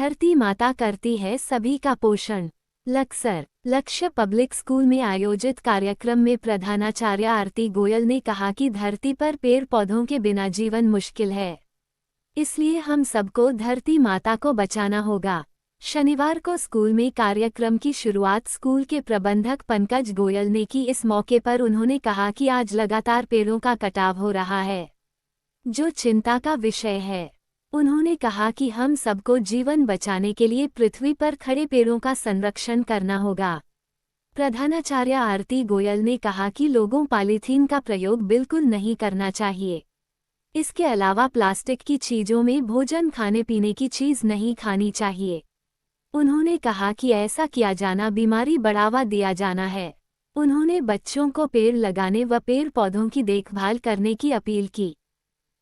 धरती माता करती है सभी का पोषण। लक्सर लक्ष्य पब्लिक स्कूल में आयोजित कार्यक्रम में प्रधानाचार्य आरती गोयल ने कहा कि धरती पर पेड़ पौधों के बिना जीवन मुश्किल है, इसलिए हम सबको धरती माता को बचाना होगा। शनिवार को स्कूल में कार्यक्रम की शुरुआत स्कूल के प्रबंधक पंकज गोयल ने की। इस मौके पर उन्होंने कहा कि आज लगातार पेड़ों का कटाव हो रहा है, जो चिंता का विषय है। उन्होंने कहा कि हम सबको जीवन बचाने के लिए पृथ्वी पर खड़े पेड़ों का संरक्षण करना होगा। प्रधानाचार्य आरती गोयल ने कहा कि लोगों पॉलीथीन का प्रयोग बिल्कुल नहीं करना चाहिए। इसके अलावा प्लास्टिक की चीजों में भोजन खाने पीने की चीज नहीं खानी चाहिए। उन्होंने कहा कि ऐसा किया जाना बीमारी बढ़ावा दिया जाना है। उन्होंने बच्चों को पेड़ लगाने व पेड़ पौधों की देखभाल करने की अपील की।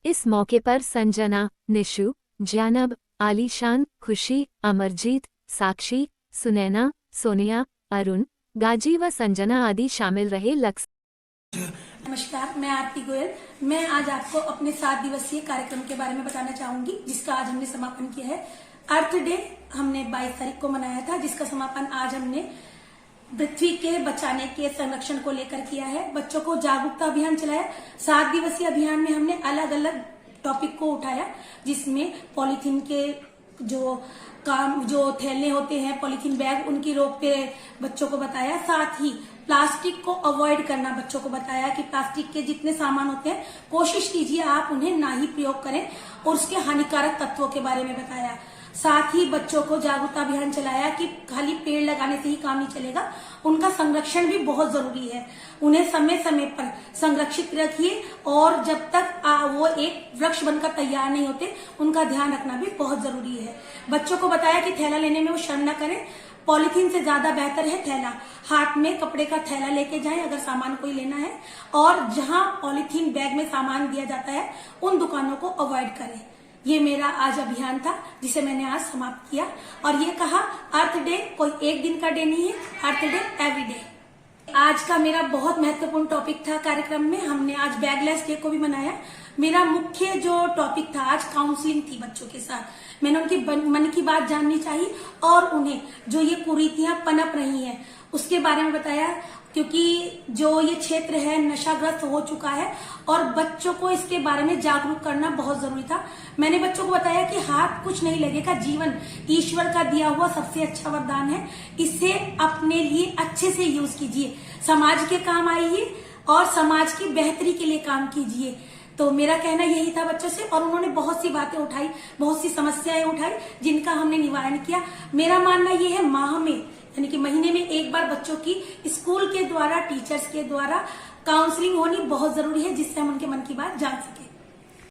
इस मौके पर संजना, निशु, जानब, आलीशान, खुशी, अमरजीत, साक्षी, सुनैना, सोनिया, अरुण, गाजी व संजना आदि शामिल रहे। नमस्कार, मैं आरती गोयल। मैं आज आपको अपने 7 दिवसीय कार्यक्रम के बारे में बताना चाहूंगी, जिसका आज हमने समापन किया है। अर्थ डे हमने 22 तारीख को मनाया था, जिसका समापन आज हमने पृथ्वी के बचाने के संरक्षण को लेकर किया है। बच्चों को जागरूकता अभियान चलाया। 7 दिवसीय अभियान में हमने अलग अलग टॉपिक को उठाया, जिसमें पॉलीथीन के जो थैले होते हैं, पॉलीथीन बैग, उनकी रोक पे बच्चों को बताया। साथ ही प्लास्टिक को अवॉइड करना बच्चों को बताया कि प्लास्टिक के जितने सामान होते हैं कोशिश कीजिए आप उन्हें ना ही प्रयोग करें, और उसके हानिकारक तत्वों के बारे में बताया। साथ ही बच्चों को जागरूकता अभियान चलाया कि खाली पेड़ लगाने से ही काम नहीं चलेगा, उनका संरक्षण भी बहुत जरूरी है। उन्हें समय समय पर संरक्षित रखिए, और जब तक वो एक वृक्ष बनकर तैयार नहीं होते, उनका ध्यान रखना भी बहुत जरूरी है। बच्चों को बताया कि थैला लेने में वो शर्म न करें। पॉलीथीन से ज्यादा बेहतर है थैला। हाथ में कपड़े का थैला लेके जाएं अगर सामान कोई लेना है, और जहां पॉलीथीन बैग में सामान दिया जाता है उन दुकानों को अवॉइड करें। ये मेरा आज अभियान था, जिसे मैंने आज समाप्त किया। और ये कहा, अर्थ डे कोई एक दिन का डे नहीं है, अर्थ डे एवरी डे। आज का मेरा बहुत महत्वपूर्ण टॉपिक था कार्यक्रम में। हमने आज बैगलेस डे को भी मनाया। मेरा मुख्य जो टॉपिक था आज काउंसलिंग थी बच्चों के साथ। मैंने उनकी मन की बात जाननी चाहिए, और उन्हें जो ये कुरीतियां पनप रही हैं उसके बारे में बताया, क्योंकि जो ये क्षेत्र है नशाग्रस्त हो चुका है, और बच्चों को इसके बारे में जागरूक करना बहुत जरूरी था। मैंने बच्चों को बताया कि हाथ कुछ नहीं लगेगा, जीवन ईश्वर का दिया हुआ सबसे अच्छा वरदान है, इसे अपने लिए अच्छे से यूज कीजिए, समाज के काम आइए और समाज की बेहतरी के लिए काम कीजिए। तो मेरा कहना यही था बच्चों से, और उन्होंने बहुत सी बातें उठाई, बहुत सी समस्याएं उठाई, जिनका हमने निवारण किया। मेरा मानना ये है, माह में यानी कि महीने में एक बार बच्चों की स्कूल के द्वारा, टीचर्स के द्वारा काउंसलिंग होनी बहुत जरूरी है, जिससे हम उनके मन की बात जान सके।